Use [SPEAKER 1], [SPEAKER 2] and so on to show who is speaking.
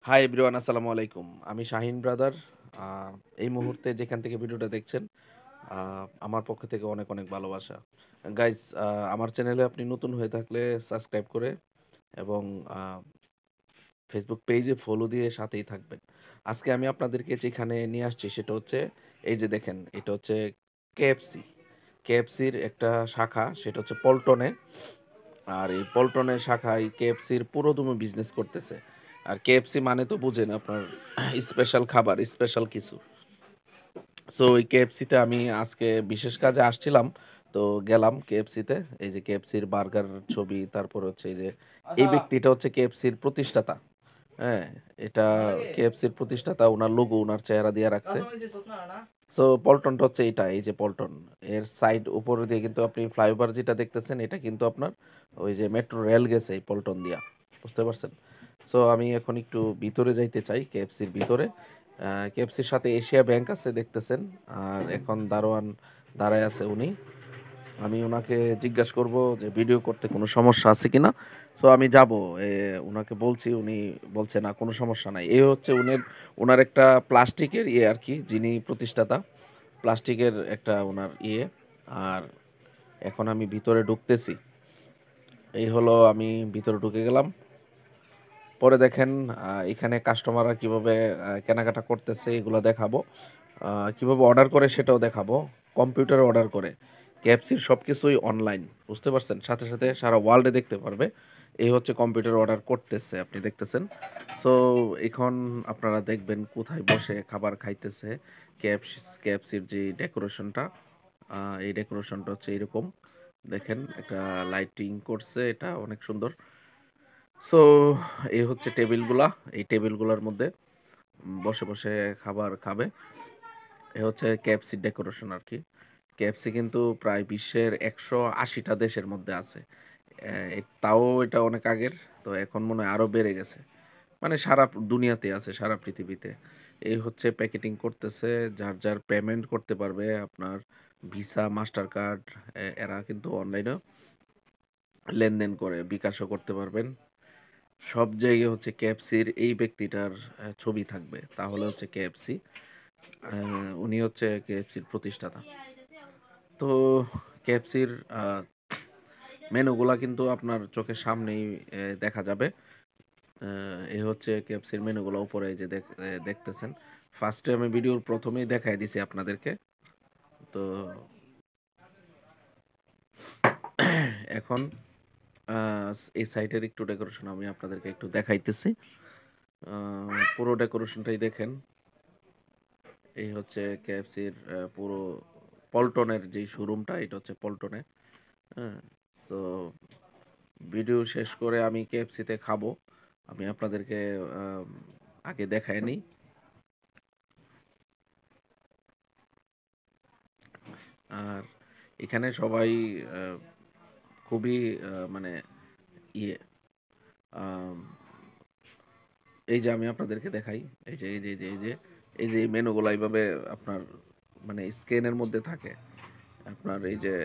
[SPEAKER 1] Hi everyone, আসসালামু আলাইকুম। আমি শাহিন ব্রাদার। আ এই মুহূর্তে যেখান থেকে ভিডিওটা দেখছেন, আমার পক্ষ থেকে অনেক, অনেক ভালোবাসা। গাইস, আমার চ্যানেলে আপনি নতুন হয়ে থাকলে সাবস্ক্রাইব করে এবং আ ফেসবুক পেজে ফলো দিয়ে সাথেই থাকবেন। আজকে আমি আপনাদেরকে যেখানে নিয়ে আসছি সেটা হচ্ছে এই যে দেখেন, এটা হচ্ছে KFC। KFC-র একটা শাখা, সেটা হচ্ছে পল্টনে। আর এই পল্টনের শাখায় KFC-র পুরোদমে বিজনেস করতেছে। আর KFC মানে তো বুঝেন আপনার স্পেশাল খাবার, স্পেশাল কিছু। সো ওই KFC-তে আমি আজকে বিশেষ কাজে আসছিলাম। তো গেলাম KFC-তে। এই যে KFC-র বার্গার ছবি, তারপর হচ্ছে এই যে এই ব্যক্তিটা হচ্ছে KFC-র প্রতিষ্ঠাতা। হ্যাঁ? এটা KFC-র প্রতিষ্ঠাতা, উনার লোগো উনার চেহারা দিয়ে রাখছে। সো পল্টনটা হচ্ছে এইটা, এই যে পল্টন। এর সাইড উপরে দিয়ে কিন্তু আপনি ফ্লাইওভার যেটা দেখতেছেন, এটা কিন্তু আপনার ওই যে মেট্রো রেল গেছে এই পল্টন দিয়া। বুঝতে পারছেন? সো আমি এখন একটু ভিতরে যাইতে চাই, KFC-র ভিতরে। KFC-র সাথে এশিয়া ব্যাংক আছে দেখতেছেন। আর এখন দারোয়ান দাঁড়ায় আছে উনি। আমি উনাকে জিজ্ঞাসা করব যে ভিডিও করতে কোনো সমস্যা আছে কিনা। সো আমি যাব, উনাকে বলছি, উনি বলছে না কোনো সমস্যা নাই। এই হচ্ছে উনার একটা প্লাস্টিকের ইয়ে আর কি, যিনি প্রতিষ্ঠাতা, প্লাস্টিকের একটা উনার ইয়ে। আর এখন আমি ভিতরে ঢুকতেছি। এই হলো, আমি ভিতরে ঢুকে গেলাম। পরে দেখেন এখানে কাস্টমাররা কিভাবে কেনাকাটা করতেছে এগুলো দেখাবো। কিভাবে অর্ডার করে সেটাও দেখাবো। কম্পিউটারে অর্ডার করে। KFC-র সব কিছুই অনলাইন। বুঝতে পারছেন? সাথে, সাথে সারা ওয়ার্ল্ডে দেখতে পারবে। এই হচ্ছে কম্পিউটারে অর্ডার করতেছে, আপনি দেখতেছেন। সো এখন আপনারা দেখবেন কোথায় বসে খাবার খাইতেছে। KFCর যে ডেকোরেশনটা, এই ডেকোরেশনটা হচ্ছে এরকম। দেখেন একটা লাইটিং করছে, এটা অনেক সুন্দর। সো এই হচ্ছে টেবিলগুলা। এই টেবিলগুলার মধ্যে বসে, বসে খাবার খাবে। এ হচ্ছে KFC-র ডেকোরেশন আরকি। KFC কিন্তু প্রায় বিশ্বের ১৮০ টা দেশের মধ্যে আছে। তাও এটা অনেক আগের। তো এখন মনে হয় আরো বেড়ে গেছে। মানে সারা দুনিয়াতে আছে, সারা পৃথিবীতে। এই হচ্ছে প্যাকেটিং করতেছে। যার, যার পেমেন্ট করতে পারবে আপনার ভিসা, মাস্টার কার্ড, এরা কিন্তু অনলাইনেও লেনদেন করে, বিকাশও করতে পারবেন। সব জায়গায় হচ্ছে KFC-র এই ব্যক্তিটার ছবি থাকবে। তাহলে হচ্ছে KFC। উনি হচ্ছে KFC-র প্রতিষ্ঠাতা। তো KFC-র মেনুগুলা কিন্তু আপনার চোখের সামনেই দেখা যাবে। এই হচ্ছে KFC-র মেনুগুলো উপরে এই যে দেখতেছেন। ফার্স্টে আমি ভিডিওর প্রথমেই দেখাই দিছি আপনাদেরকে। তো এখন এই সাইটের একটু ডেকোরেশন আমি আপনাদেরকে একটু দেখাইতেছি। পুরো ডেকোরেশনটাই দেখেন। এই হচ্ছে KFC-র পুরো পল্টনের যেই শোরুমটা, এটা হচ্ছে পল্টনে। হ্যাঁ? তো ভিডিও শেষ করে আমি KFC-তে খাবো। আমি আপনাদেরকে আম আগে দেখায় নিই। আর এখানে সবাই আ খুবই মানে ইয়ে আম এই যে আমি আপনাদেরকে দেখাই। এই যে, এই যে, এই যে, এই যে, এই যে মেনুগুলা এইভাবে আপনার মানে স্ক্যানের মধ্যে থাকে। আপনার এই যে